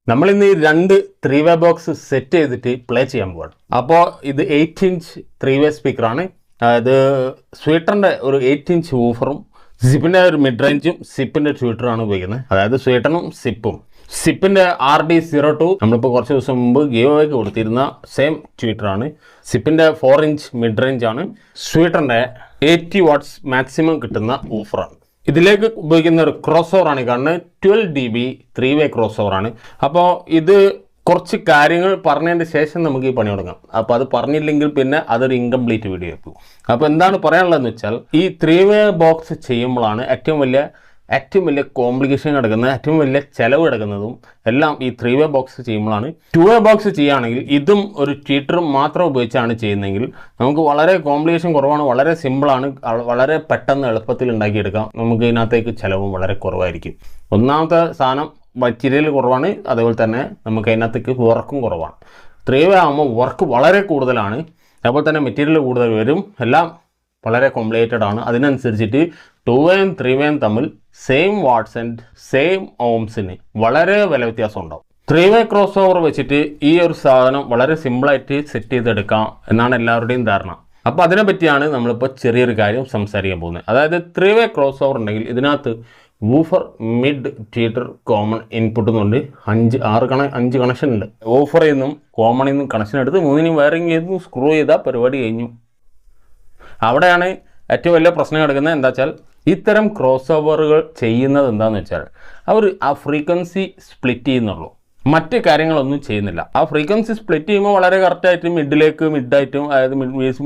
നമ്മൾ ഇന്ന് ഈ രണ്ട് 3-way ബോക്സ് സെറ്റ് ചെയ്തിട്ട് പ്ലേ ചെയ്യാൻ പോവാണ്. അപ്പോൾ ഇത് 8" 3-way സ്പീക്കറാണ്. അതായത് സ്വീറ്ററിൻ്റെ ഒരു 8" വൂഫറും സിപ്പിൻ്റെ ഒരു മിഡ് റേഞ്ചും സിപ്പിൻ്റെ ട്യൂട്ടറാണ് ഉപയോഗിക്കുന്നത്. അതായത് സ്വീറ്ററും സിപ്പും. സിപ്പിൻ്റെ RD02 നമ്മളിപ്പോൾ കുറച്ച് ദിവസം മുമ്പ് ഗീവ് അവേക്ക് കൊടുത്തിരുന്ന സെയിം ട്യൂട്ടറാണ്. സിപ്പിൻ്റെ 4" മിഡ് റേഞ്ചാണ്. സ്വീറ്ററിൻ്റെ 80 വാട്ട്സ് മാക്സിമം കിട്ടുന്ന വൂഫറാണ്. ഇതിലേക്ക് ഉപയോഗിക്കുന്ന ഒരു ക്രോസ് ഓവറാണ് കാണുന്നത്. 12 dB 3-way ക്രോസ് ഓവറാണ്. അപ്പോൾ ഇത് കുറച്ച് കാര്യങ്ങൾ പറഞ്ഞതിന് ശേഷം നമുക്ക് ഈ പണി തുടങ്ങാം. അപ്പോൾ അത് പറഞ്ഞില്ലെങ്കിൽ പിന്നെ അതൊരു ഇൻകംപ്ലീറ്റ് വീഡിയോ ആക്കും. അപ്പോൾ എന്താണ് പറയാനുള്ളതെന്ന് വെച്ചാൽ ഈ 3-way ബോക്സ് ചെയ്യുമ്പോഴാണ് ഏറ്റവും വലിയ കോംപ്ലിക്കേഷൻ കിടക്കുന്നത്, ഏറ്റവും വലിയ ചിലവ് കിടക്കുന്നതും എല്ലാം ഈ 3-way ബോക്സ് ചെയ്യുമ്പോഴാണ്. 2-way ബോക്സ് ചെയ്യുകയാണെങ്കിൽ ഇതും ഒരു ട്വീറ്ററും മാത്രം ഉപയോഗിച്ചാണ് ചെയ്യുന്നതെങ്കിൽ നമുക്ക് വളരെ കോംപ്ലിക്കേഷൻ കുറവാണ്, വളരെ സിമ്പിളാണ്, വളരെ പെട്ടെന്ന് എളുപ്പത്തിൽ ഉണ്ടാക്കിയെടുക്കാം. നമുക്ക് ഇതിനകത്തേക്ക് ചിലവും വളരെ കുറവായിരിക്കും. ഒന്നാമത്തെ സാധനം മെറ്റീരിയൽ കുറവാണ്, അതേപോലെ തന്നെ നമുക്ക് അതിനകത്തേക്ക് വർക്കും കുറവാണ്. 3-way ആകുമ്പോൾ വർക്ക് വളരെ കൂടുതലാണ്, അതുപോലെ തന്നെ മെറ്റീരിയൽ കൂടുതൽ വരും, എല്ലാം വളരെ കോംപ്ലിക്കേറ്റഡ് ആണ്. അതിനനുസരിച്ചിട്ട് 2-wayയും 3-wayയും തമ്മിൽ സെയിം വാട്ട്സ് ആൻഡ് സെയിം ഓംസിന് വളരെ വില വ്യത്യാസം ഉണ്ടാവും. 3-way ക്രോസ് ഓവർ വെച്ചിട്ട് ഈ ഒരു സാധനം വളരെ സിമ്പിളായിട്ട് സെറ്റ് ചെയ്തെടുക്കാം എന്നാണ് എല്ലാവരുടെയും ധാരണ. അപ്പോൾ അതിനെ പറ്റിയാണ് നമ്മളിപ്പോൾ ചെറിയൊരു കാര്യം സംസാരിക്കാൻ പോകുന്നത്. അതായത് 3-way ക്രോസ് ഓവർ ഉണ്ടെങ്കിൽ ഇതിനകത്ത് woofer, mid, twitter, common input എന്നുണ്ട്. 5 കണക്ഷൻ ഉണ്ട്. വൂഫറിൽ നിന്നും കോമണിൽ നിന്നും കണക്ഷൻ എടുത്ത് മൂന്നിനും വയറിങ് ചെയ്തു സ്ക്രൂ ചെയ്താൽ പരിപാടി കഴിഞ്ഞു. അവിടെയാണ് ഏറ്റവും വലിയ പ്രശ്നം കിടക്കുന്നത്. എന്താ വെച്ചാൽ ഇത്തരം ക്രോസ് ഓവറുകൾ ചെയ്യുന്നത് എന്താണെന്ന് വെച്ചാൽ അവർ ആ ഫ്രീക്വൻസി സ്പ്ലിറ്റ് ചെയ്യുന്നുള്ളൂ, മറ്റ് കാര്യങ്ങളൊന്നും ചെയ്യുന്നില്ല. ആ ഫ്രീക്വൻസി സ്പ്ലിറ്റ് ചെയ്യുമ്പോൾ വളരെ കറക്റ്റായിട്ട് മിഡായിട്ടും അതായത്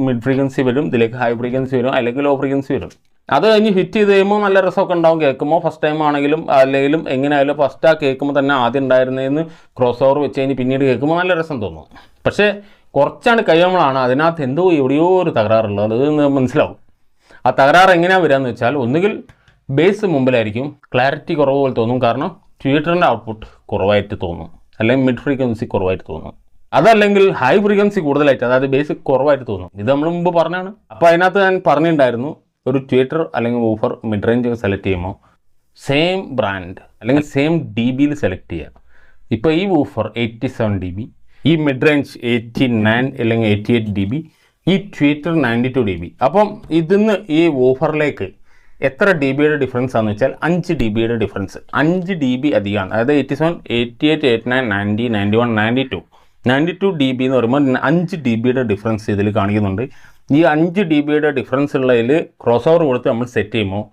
മിഡ് ഫ്രീക്വൻസി വരും, ഇതിലേക്ക് ഹൈ ഫ്രീക്വൻസി വരും, അല്ലെങ്കിൽ ലോ ഫ്രീക്വൻസി വരും. അത് കഴിഞ്ഞ് ഹിറ്റ് ചെയ്ത് കഴിയുമ്പോൾ നല്ല രസമൊക്കെ ഉണ്ടാവും കേൾക്കുമ്പോൾ. ഫസ്റ്റ് ടൈം ആണെങ്കിലും അല്ലെങ്കിലും എങ്ങനെയായാലും ഫസ്റ്റ് ആ കേൾക്കുമ്പോൾ തന്നെ ആദ്യം ഉണ്ടായിരുന്നതെന്ന് ക്രോസ് ഓവർ വെച്ച് കഴിഞ്ഞ് പിന്നീട് കേൾക്കുമ്പോൾ നല്ല രസം തോന്നും. പക്ഷേ കുറച്ചാണ് കഴിയുമ്പോഴാണ് അതിനകത്ത് എന്തോ എവിടെയോ ഒരു തകരാറുള്ളത് മനസ്സിലാവും. ആ തകരാറ് എങ്ങനെയാണ് വരികയെന്ന് വെച്ചാൽ ഒന്നുകിൽ ബേസ് മുമ്പിലായിരിക്കും, ക്ലാരിറ്റി കുറവ് പോലെ തോന്നും, കാരണം ട്വീറ്ററിൻ്റെ ഔട്ട്പുട്ട് കുറവായിട്ട് തോന്നും, അല്ലെങ്കിൽ മിഡ് ഫ്രീക്വൻസി കുറവായിട്ട് തോന്നും. അതല്ലെങ്കിൽ ഹൈ ഫ്രീക്വൻസി കൂടുതലായിട്ട്, അതായത് ബേസ് കുറവായിട്ട് തോന്നും. ഇത് നമ്മൾ മുമ്പ് പറഞ്ഞാണ്. അപ്പോൾ അതിനകത്ത് ഞാൻ പറഞ്ഞിട്ടുണ്ടായിരുന്നു, ഒരു ട്വീറ്റർ അല്ലെങ്കിൽ വൂഫർ മിഡ് റേഞ്ച് സെലക്ട് ചെയ്യുമ്പോൾ സെയിം ബ്രാൻഡ് അല്ലെങ്കിൽ സെയിം DBയിൽ സെലക്ട് ചെയ്യുക. ഇപ്പോൾ ഈ വൂഫർ 87 dB, ഈ മിഡ് റേഞ്ച് 89 അല്ലെങ്കിൽ 88 dB, ഈ ട്വീറ്റർ 92 dB. അപ്പം ഇതിന്ന് ഈ വൂഫറിലേക്ക് എത്ര DBയുടെ ഡിഫറൻസ് ആണെന്ന് വെച്ചാൽ 5 DBയുടെ ഡിഫറൻസ്. 5 DB അധികമാണ്. അതായത് 87, 88, 89, 90, 91, 92 DB എന്ന് പറയുമ്പോൾ 5 DBയുടെ ഡിഫറൻസ് ഇതിൽ കാണിക്കുന്നുണ്ട്. ഈ 5 DBയുടെ ഡിഫറൻസ് ഉള്ളതിൽ ക്രോസ് ഓവർ കൊടുത്ത് നമ്മൾ സെറ്റ് ചെയ്യുമ്പോൾ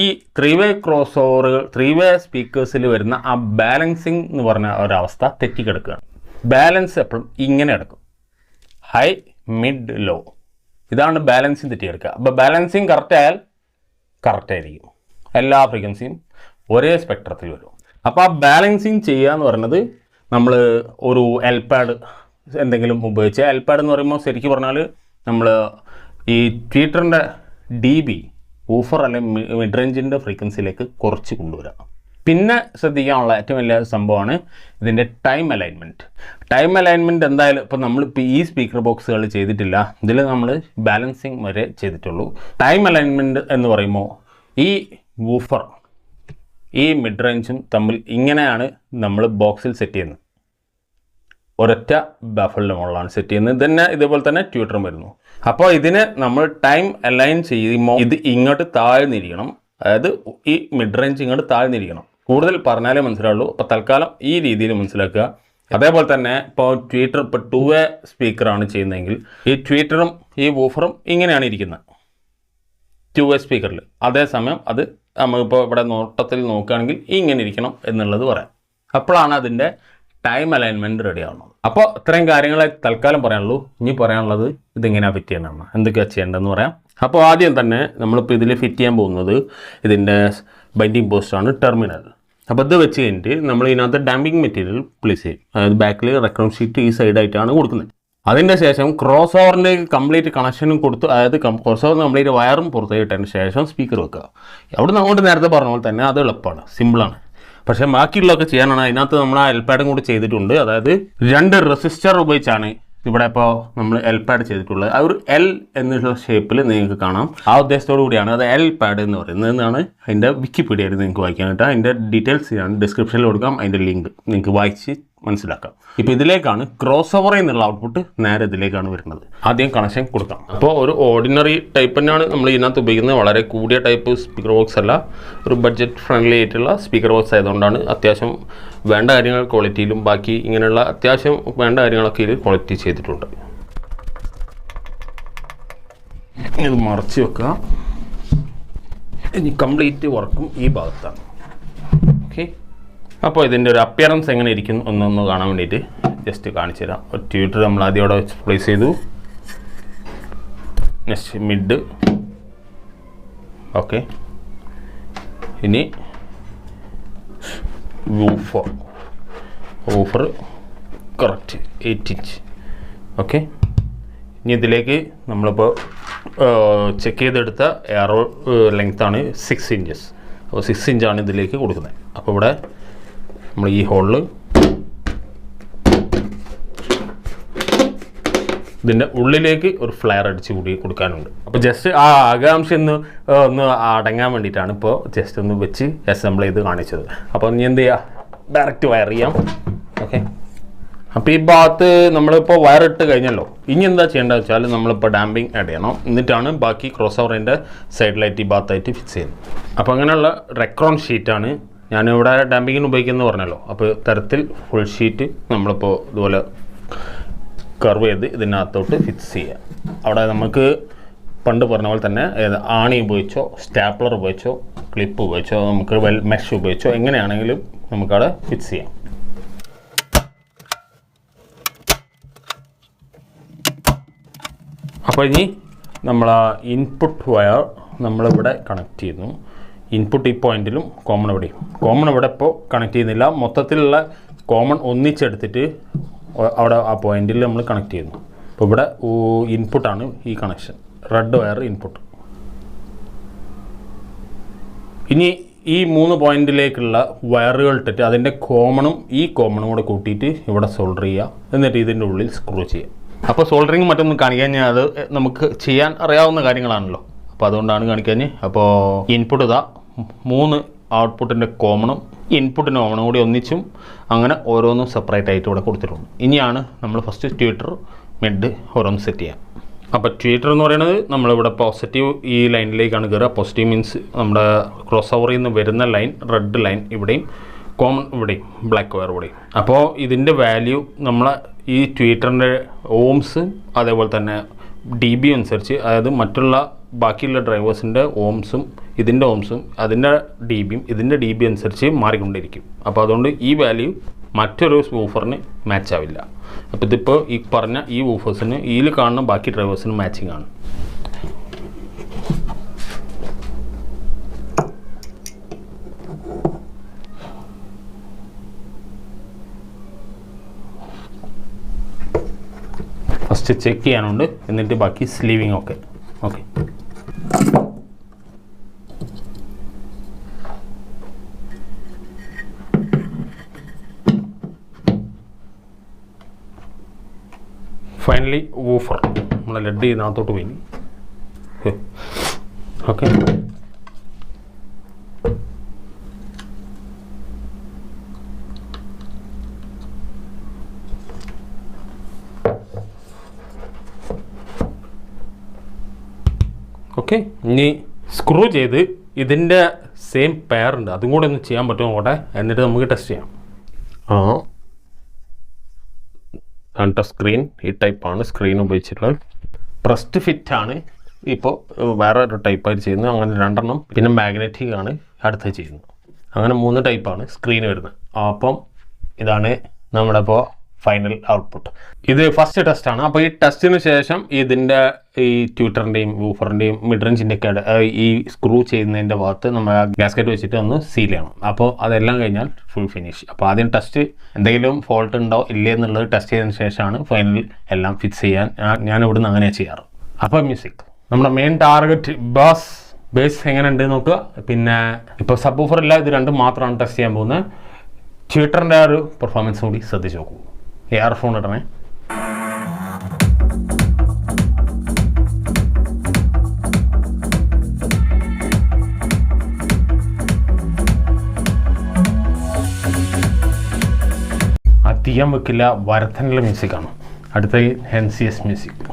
ഈ 3-way ക്രോസ് ഓവറുകൾ 3-way സ്പീക്കേഴ്സിൽ വരുന്ന ആ ബാലൻസിങ് എന്ന് പറഞ്ഞ ഒരവസ്ഥ തെറ്റിക്കിടക്കുകയാണ്. ബാലൻസ് എപ്പോഴും ഇങ്ങനെ എടുക്കും, ഹൈ, മിഡ്, ലോ. ഇതാണ് ബാലൻസിങ് തെറ്റിയെടുക്കുക. അപ്പോൾ ബാലൻസിങ് കറക്റ്റായാൽ കറക്റ്റായിരിക്കും, എല്ലാ ഫ്രീക്വൻസിയും ഒരേ സ്പെക്ട്രത്തിൽ വരും. അപ്പോൾ ആ ബാലൻസിങ് ചെയ്യുക എന്ന് പറയുന്നത് നമ്മൾ ഒരു എൽപാഡ് എന്തെങ്കിലും ഉപയോഗിച്ച്, എൽപാഡ് എന്ന് പറയുമ്പോൾ ശരിക്കും പറഞ്ഞാൽ നമ്മൾ ഈ ട്വീറ്ററിൻ്റെ DB വൂഫർ അല്ലെങ്കിൽ മിഡ് റേഞ്ചിൻ്റെ ഫ്രീക്വൻസിയിലേക്ക് കുറച്ച് കൊണ്ടുവരാം. പിന്നെ ശ്രദ്ധിക്കാനുള്ള ഏറ്റവും വലിയ സംഭവമാണ് ഇതിൻ്റെ ടൈം അലൈൻമെൻറ്റ്. എന്തായാലും ഇപ്പോൾ നമ്മളിപ്പോൾ ഈ സ്പീക്കർ ബോക്സുകൾ ചെയ്തിട്ടില്ല, ഇതിൽ നമ്മൾ ബാലൻസിങ് വരെ ചെയ്തിട്ടുള്ളൂ. ടൈം അലൈൻമെൻറ്റ് എന്ന് പറയുമ്പോൾ ഈ വൂഫർ ഈ മിഡ് റേഞ്ചും തമ്മിൽ ഇങ്ങനെയാണ് നമ്മൾ ബോക്സിൽ സെറ്റ് ചെയ്യുന്നത്. ഒരൊറ്റ ബഫറിൻ്റെ മുകളിലാണ് സെറ്റ് ചെയ്യുന്നത്. ഇതേപോലെ തന്നെ ട്വീറ്ററും വരുന്നു. അപ്പോൾ ഇതിനെ നമ്മൾ ടൈം അലൈൻ ചെയ്യുമ്പോൾ ഇത് ഇങ്ങോട്ട് താഴ്ന്നിരിക്കണം, അതായത് ഈ മിഡ് റേഞ്ച് ഇങ്ങോട്ട് താഴ്ന്നിരിക്കണം. കൂടുതൽ പറഞ്ഞാലേ മനസ്സിലാവുള്ളൂ. അപ്പോൾ തൽക്കാലം ഈ രീതിയിൽ മനസ്സിലാക്കുക. അതേപോലെ തന്നെ ഇപ്പോൾ ട്വീറ്റർ ഇപ്പോൾ 2-way സ്പീക്കറാണ് ചെയ്യുന്നതെങ്കിൽ ഈ ട്വീറ്ററും ഈ വൂഫറും ഇങ്ങനെയാണ് ഇരിക്കുന്നത് 2-way സ്പീക്കറിൽ. അതേസമയം അത് നമ്മളിപ്പോൾ ഇവിടെ നോട്ടത്തിൽ നോക്കുകയാണെങ്കിൽ ഇങ്ങനെ ഇരിക്കണം എന്നുള്ളത് പറയാം. അപ്പോഴാണ് അതിൻ്റെ ടൈം അലൈൻമെൻറ്റ് റെഡി ആവുന്നത്. അപ്പോൾ ഇത്രയും കാര്യങ്ങളെ തൽക്കാലം പറയാനുള്ളൂ. ഇനി പറയാനുള്ളത് ഇതെങ്ങനെയാണ് ഫിറ്റ് ചെയ്യണമെന്ന്, എന്തൊക്കെയാണ് ചെയ്യേണ്ടതെന്ന് പറയാം. അപ്പോൾ ആദ്യം തന്നെ നമ്മളിപ്പോൾ ഇതിൽ ഫിറ്റ് ചെയ്യാൻ പോകുന്നത് ഇതിൻ്റെ ബൈൻഡിങ് പോസ്റ്റാണ്, ടെർമിനൽ. അപ്പോൾ ഇത് വെച്ച് കഴിഞ്ഞിട്ട് നമ്മൾ ഇതിനകത്ത് ഡാമ്പിങ് മെറ്റീരിയൽ പ്ലേസ് ചെയ്യും. അതായത് ബാക്കിൽ റെക്കോൺ ഷീറ്റ് ഈ സൈഡായിട്ടാണ് കൊടുക്കുന്നത്. അതിൻ്റെ ശേഷം ക്രോസ് ഓവറിൻ്റെ കംപ്ലീറ്റ് കണക്ഷനും കൊടുത്ത്, അതായത് ക്രോസ് ഓവർ കംപ്ലീറ്റ് വയറും പുറത്തേക്കിട്ടതിന് ശേഷം സ്പീക്കർ വെക്കുക. അവിടെ നിന്ന് അങ്ങോട്ട് നേരത്തെ പറഞ്ഞ പോലെ തന്നെ അത് എളുപ്പമാണ്, സിമ്പിളാണ്. പക്ഷേ ബാക്കിയുള്ളതൊക്കെ ചെയ്യാനാണ്. അതിനകത്ത് നമ്മൾ ആ എൽപാഡും കൂടി ചെയ്തിട്ടുണ്ട്. അതായത് 2 റെസിസ്റ്റർ ഉപയോഗിച്ചാണ് ഇവിടെ ഇപ്പോൾ നമ്മൾ എൽപാഡ് ചെയ്തിട്ടുള്ളത്. ആ ഒരു L എന്നുള്ള ഷേപ്പിൽ നിങ്ങൾക്ക് കാണാം. ആ ഉദ്ദേശത്തോടു കൂടിയാണ് അത് എൽപാഡ് എന്ന് പറയുന്നത് എന്നാണ് അതിൻ്റെ വിക്കിപീഡിയയിൽ നിങ്ങൾക്ക് വായിക്കാനായിട്ട്. അതിൻ്റെ ഡീറ്റെയിൽസ് ഞാൻ ഡിസ്ക്രിപ്ഷനിൽ കൊടുക്കാം, അതിൻ്റെ ലിങ്ക് നിങ്ങൾക്ക് വായിച്ച് മനസ്സിലാക്കാം. ഇപ്പോൾ ഇതിലേക്കാണ് ക്രോസ് ഓവറിൽ നിന്നുള്ള ഔട്ട്പുട്ട് നേരെ ഇതിലേക്കാണ് വരുന്നത്. ആദ്യം കണക്ഷൻ കൊടുക്കാം. അപ്പോൾ ഒരു ഓർഡിനറി ടൈപ്പ് തന്നെയാണ് നമ്മൾ ഇതിനകത്ത് ഉപയോഗിക്കുന്നത്. വളരെ കൂടിയ ടൈപ്പ് സ്പീക്കർ ബോക്സ് അല്ല, ഒരു ബഡ്ജറ്റ് ഫ്രണ്ട്ലി ആയിട്ടുള്ള സ്പീക്കർ ബോക്സ് ആയതുകൊണ്ടാണ് അത്യാവശ്യം വേണ്ട കാര്യങ്ങൾ ക്വാളിറ്റിയിലും ബാക്കി ഇങ്ങനെയുള്ള അത്യാവശ്യം വേണ്ട കാര്യങ്ങളൊക്കെ ഇതിൽ ക്വാളിറ്റി ചെയ്തിട്ടുണ്ട്. ഇത് മറച്ച് വെക്കുക. ഇനി കംപ്ലീറ്റ് വർക്കും ഈ ഭാഗത്താണ്. ഓക്കെ, അപ്പോൾ ഇതിൻ്റെ ഒരു അപ്പിയറൻസ് എങ്ങനെ ഇരിക്കും എന്നൊന്ന് കാണാൻ വേണ്ടിയിട്ട് ജസ്റ്റ് കാണിച്ചു തരാം. ഒരു ട്യൂട്ടർ നമ്മൾ ആദ്യം അവിടെ വെച്ച് പ്ലേസ് ചെയ്തു. Next mid. ഓക്കെ, ഇനി വൂഫർ കറക്റ്റ് 8 ഇഞ്ച്. ഓക്കെ, ഇനി ഇതിലേക്ക് നമ്മളിപ്പോൾ ചെക്ക് ചെയ്തെടുത്ത എയറോ ലെങ്ത്താണ് 6 ഇഞ്ചസ്. അപ്പോൾ 6 ഇഞ്ചാണ് ഇതിലേക്ക് കൊടുക്കുന്നത്. അപ്പോൾ ഇവിടെ നമ്മൾ ഈ ഹോളിൽ ഇതിൻ്റെ ഉള്ളിലേക്ക് ഒരു ഫ്ലെയർ അടിച്ച് കൂടി കൊടുക്കാനുണ്ട്. അപ്പോൾ ജസ്റ്റ് ആ ആകാംക്ഷ ഒന്ന് അടങ്ങാൻ വേണ്ടിയിട്ടാണ് ഇപ്പോൾ ജസ്റ്റ് ഒന്ന് വെച്ച് അസംബിൾ ചെയ്ത് കാണിച്ചത്. അപ്പോൾ ഇനി എന്ത് ചെയ്യുക, ഡയറക്റ്റ് വയർ ചെയ്യാം. ഓക്കെ, അപ്പോൾ ഈ ഭാഗത്ത് നമ്മളിപ്പോൾ വയറിട്ട് കഴിഞ്ഞല്ലോ. ഇനി എന്താ ചെയ്യേണ്ടത് വെച്ചാൽ നമ്മളിപ്പോൾ ഡാമ്പിങ് ആഡ് ചെയ്യണം. എന്നിട്ടാണ് ബാക്കി ക്രോസ് ഓവറിൻ്റെ സൈഡിലായിട്ട് ഈ ഭാഗത്തായിട്ട് ഫിക്സ് ചെയ്യുന്നത്. അപ്പോൾ അങ്ങനെയുള്ള റെക്രോൺ ഷീറ്റാണ് ഞാനിവിടെ ഡാമ്പിങ്ങിന് ഉപയോഗിക്കുന്നത് പറഞ്ഞല്ലോ. അപ്പോൾ തരത്തിൽ ഫുൾ ഷീറ്റ് നമ്മളിപ്പോൾ ഇതുപോലെ കർവ് ചെയ്ത് ഇതിനകത്തോട്ട് ഫിക്സ് ചെയ്യുക. അവിടെ നമുക്ക് പണ്ട് പറഞ്ഞ പോലെ തന്നെ ആണി ഉപയോഗിച്ചോ സ്റ്റാപ്ലർ ഉപയോഗിച്ചോ ക്ലിപ്പ് ഉപയോഗിച്ചോ നമുക്ക് മെഷ് ഉപയോഗിച്ചോ എങ്ങനെയാണെങ്കിലും നമുക്കവിടെ ഫിക്സ് ചെയ്യാം. അപ്പോൾ ഇനി നമ്മൾ ആ ഇൻപുട്ട് വയർ നമ്മളിവിടെ കണക്ട് ചെയ്യുന്നു. ഇൻപുട്ട് ഈ പോയിന്റിലും കോമൺ ഇവിടെ ഇപ്പോൾ കണക്ട് ചെയ്യുന്നില്ല. മൊത്തത്തിലുള്ള കോമൺ ഒന്നിച്ചെടുത്തിട്ട് അവിടെ ആ പോയിന്റിൽ നമ്മൾ കണക്ട് ചെയ്യുന്നു. അപ്പോൾ ഇവിടെ ഇൻപുട്ടാണ് ഈ കണക്ഷൻ, റെഡ് വയർ ഇൻപുട്ട്. ഇനി ഈ 3 പോയിന്റിലേക്കുള്ള വയറുകൾ ഇട്ടിട്ട് അതിൻ്റെ കോമണും ഈ കോമണും കൂടെ കൂട്ടിയിട്ട് ഇവിടെ സോൾഡർ ചെയ്യുക. എന്നിട്ട് ഇതിൻ്റെ ഉള്ളിൽ സ്ക്രൂ ചെയ്യുക. അപ്പോൾ സോൾഡറിങ് മറ്റൊന്നും കാണിക്കാൻ അത് നമുക്ക് ചെയ്യാൻ അറിയാവുന്ന കാര്യങ്ങളാണല്ലോ. അപ്പോൾ അതുകൊണ്ടാണ് കാണിക്കാൻ. അപ്പോൾ ഇൻപുട്ട് ഇതാ 3 ഔട്ട്പുട്ടിൻ്റെ കോമണും ഇൻപുട്ടിൻ്റെ കോമണും കൂടി ഒന്നിച്ചും അങ്ങനെ ഓരോന്നും സെപ്പറേറ്റ് ആയിട്ട് ഇവിടെ കൊടുത്തിട്ടുണ്ട്. ഇനിയാണ് നമ്മൾ ഫസ്റ്റ് ട്യൂട്ടർ മിഡ് ഓരോന്ന് സെറ്റ് ചെയ്യാം. അപ്പോൾ ട്യൂട്ടർ എന്ന് പറയുന്നത് നമ്മളിവിടെ പോസിറ്റീവ് ഈ ലൈനിലേക്കാണ് കയറുക. പോസിറ്റീവ് മീൻസ് നമ്മുടെ ക്രോസ് ഓവറിൽ നിന്ന് വരുന്ന ലൈൻ, റെഡ് ലൈൻ ഇവിടെയും കോമൺ ഇവിടെയും ബ്ലാക്ക് വയർ ഇവിടെയും. അപ്പോൾ ഇതിൻ്റെ വാല്യൂ നമ്മളെ ഈ ട്യൂട്ടറിൻ്റെ ഓംസ് അതേപോലെ തന്നെ ഡി ബി അനുസരിച്ച്, അതായത് മറ്റുള്ള ബാക്കിയുള്ള ഡ്രൈവേഴ്സിൻ്റെ ഓംസും ഇതിൻ്റെ ഓംസും അതിൻ്റെ ഡി ബിയും ഇതിൻ്റെ ഡി ബി അനുസരിച്ച് മാറിക്കൊണ്ടിരിക്കും. അപ്പോൾ അതുകൊണ്ട് ഈ വാല്യൂ മറ്റൊരു വൂഫറിന് മാച്ച് ആവില്ല. അപ്പോൾ ഇതിപ്പോൾ ഈ പറഞ്ഞ ഈ വൂഫേഴ്സിന് ഇതിൽ കാണുന്ന ബാക്കി ഡ്രൈവേഴ്സിന് മാച്ചിങ് ആണ്. ഫസ്റ്റ് ചെക്ക് ചെയ്യാനുണ്ട്, എന്നിട്ട് ബാക്കി സ്ലീവിങ് ഒക്കെ. ഓക്കെ, ഫൈനലി വൂഫർ നമ്മളെ ലെഡ് ഇതിനകത്തോട്ട് പോയി. ഓക്കെ, ഓക്കെ, ഇനി സ്ക്രൂ ചെയ്ത് ഇതിൻ്റെ സെയിം പെയർ ഉണ്ട്, അതും കൂടെ ഒന്ന് ചെയ്യാൻ പറ്റുമോ നോക്കട്ടെ, എന്നിട്ട് നമുക്ക് ടെസ്റ്റ് ചെയ്യാം. ടച്ച് സ്ക്രീൻ ഈ ടൈപ്പാണ് സ്ക്രീൻ ഉപയോഗിച്ചിട്ടുള്ളത്. പ്രസ്റ്റ് ഫിറ്റാണ് ഇപ്പോൾ വേറെ ഒരു ടൈപ്പായിട്ട് ചെയ്യുന്നത്. അങ്ങനെ 2 എണ്ണം, പിന്നെ മാഗ്നറ്റിക് ആണ് അടുത്ത് ചെയ്യുന്നത്. അങ്ങനെ 3 ടൈപ്പാണ് സ്ക്രീൻ വരുന്നത്. അപ്പം ഇതാണ് നമ്മുടെ ഇപ്പോൾ ഫൈനൽ ഔട്ട്പുട്ട്. ഇത് ഫസ്റ്റ് ടെസ്റ്റാണ്. അപ്പോൾ ഈ ടെസ്റ്റിന് ശേഷം ഇതിൻ്റെ ഈ ട്യൂട്ടറിൻ്റെയും വൂഫറിൻ്റെയും മിഡ് റേഞ്ചിൻ്റെയൊക്കെ ഈ സ്ക്രൂ ചെയ്യുന്നതിൻ്റെ ഭാഗത്ത് നമ്മൾ ഗ്യാസ്കറ്റ് വെച്ചിട്ട് ഒന്ന് സീൽ ചെയ്യണം. അപ്പോൾ അതെല്ലാം കഴിഞ്ഞാൽ ഫുൾ ഫിനിഷ്. അപ്പോൾ ആദ്യം ടെസ്റ്റ് എന്തെങ്കിലും ഫോൾട്ട് ഉണ്ടോ ഇല്ലേ എന്നുള്ളത് ടെസ്റ്റ് ചെയ്തതിന് ശേഷമാണ് ഫൈനൽ എല്ലാം ഫിക്സ് ചെയ്യാൻ ഞാൻ ഇവിടുന്ന് അങ്ങനെയാണ് ചെയ്യാറ്. അപ്പോൾ മ്യൂസിക് നമ്മുടെ മെയിൻ ടാർഗറ്റ് ബേസ് എങ്ങനെ ഉണ്ട് നോക്കുക. പിന്നെ ഇപ്പോൾ സബ് വൂഫർ ഇല്ല, ഇത് 2 മാത്രമാണ് ടെസ്റ്റ് ചെയ്യാൻ പോകുന്നത്. ട്യൂട്ടറിൻ്റെ ഒരു പെർഫോമൻസ് കൂടി ശ്രദ്ധിച്ച് നോക്കൂ. ഇയർഫോൺ ഇടണേ. TM വെക്കില്ല, വരത്തനുള്ള മ്യൂസിക്കാണ്. അടുത്ത NCS മ്യൂസിക്.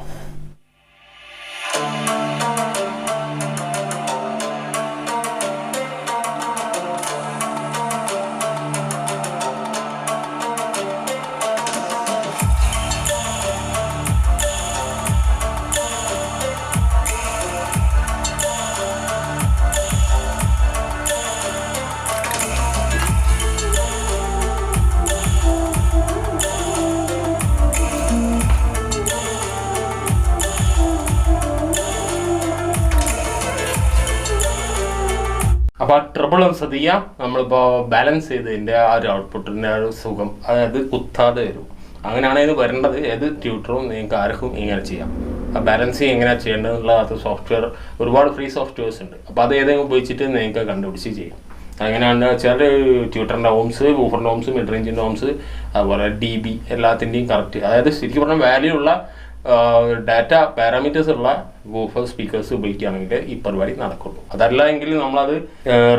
അപ്പോൾ ട്രിപ്പിൾ ശ്രദ്ധിക്കാം, നമ്മളിപ്പോൾ ബാലൻസ് ചെയ്തതിൻ്റെ ആ ഒരു ഔട്ട്പുട്ടിൻ്റെ ആ ഒരു സുഖം, അതായത് കുത്താതെ വരും. അങ്ങനെയാണ് ഇത് വരേണ്ടത്. ഏത് ട്യൂട്ടറും നിങ്ങൾക്ക് ആർക്കും ഇങ്ങനെ ചെയ്യാം. ആ ബാലൻസിങ് എങ്ങനെയാണ് ചെയ്യേണ്ടതെന്നുള്ള അത് സോഫ്റ്റ്വെയർ, ഒരുപാട് ഫ്രീ സോഫ്റ്റ്വെയർസ് ഉണ്ട്. അപ്പോൾ അത് ഏതെങ്കിലും ഉപയോഗിച്ചിട്ട് നിങ്ങൾക്ക് കണ്ടുപിടിച്ച് ചെയ്യാം. അങ്ങനെയാണ് ചില ട്യൂട്ടറിൻ്റെ ഓംസ്, വൂഫറിൻ്റെ ഓംസ്, മിഡ് റേഞ്ചിൻ്റെ ഓംസ്, അതുപോലെ DB എല്ലാത്തിൻ്റെയും കറക്റ്റ്, അതായത് ശരിക്കും പറഞ്ഞാൽ വാല്യൂ ഉള്ള ഡാറ്റ പാരാമീറ്റേഴ്സ് ഉള്ള വൂഫർ സ്പീക്കേഴ്സ് ഉപയോഗിക്കുകയാണെങ്കിൽ ഈ പരിപാടി നടക്കുള്ളൂ. അതല്ല എങ്കിൽ നമ്മളത്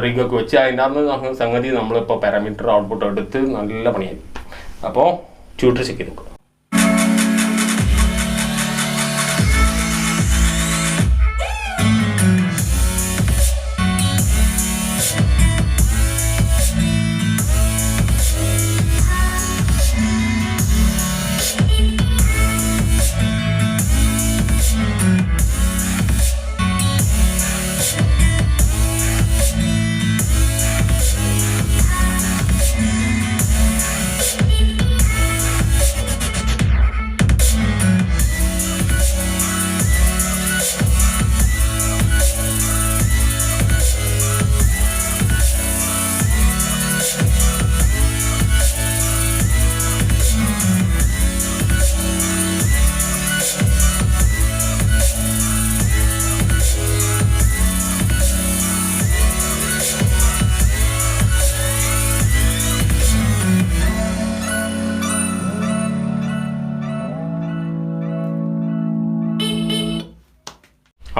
റിഗൊക്കെ വെച്ച് അതിൻ്റെ അന്ന് സംഗതി നമ്മളിപ്പോൾ പാരാമീറ്റർ ഔട്ട്പുട്ട് എടുത്ത് നല്ല പണിയായിരിക്കും. അപ്പോൾ ട്യൂട്ടർ ചെക്ക് ചെയ്ത് നോക്കുക.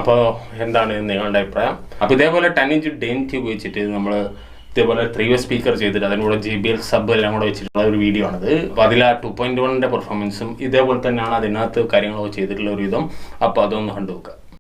അപ്പോൾ എന്താണ് നിങ്ങളുടെ അഭിപ്രായം? അപ്പോൾ ഇതേപോലെ 10 ഇഞ്ച് ഡെൻറ്റ് ഉപയോഗിച്ചിട്ട് നമ്മൾ ഇതേപോലെ 3-way സ്പീക്കർ ചെയ്തിട്ട് അതിനൂടെ JBL സബ് എല്ലാം കൂടെ വെച്ചിട്ടുള്ള ഒരു വീഡിയോ ആണത്. അപ്പോൾ അതിൽ ആ 2.1ൻ്റെ പെർഫോമൻസും ഇതേപോലെ തന്നെയാണ് അതിനകത്ത് കാര്യങ്ങളൊക്കെ ചെയ്തിട്ടുള്ള ഒരു വിധം. അപ്പോൾ അതൊന്ന് കണ്ടു നോക്കുക.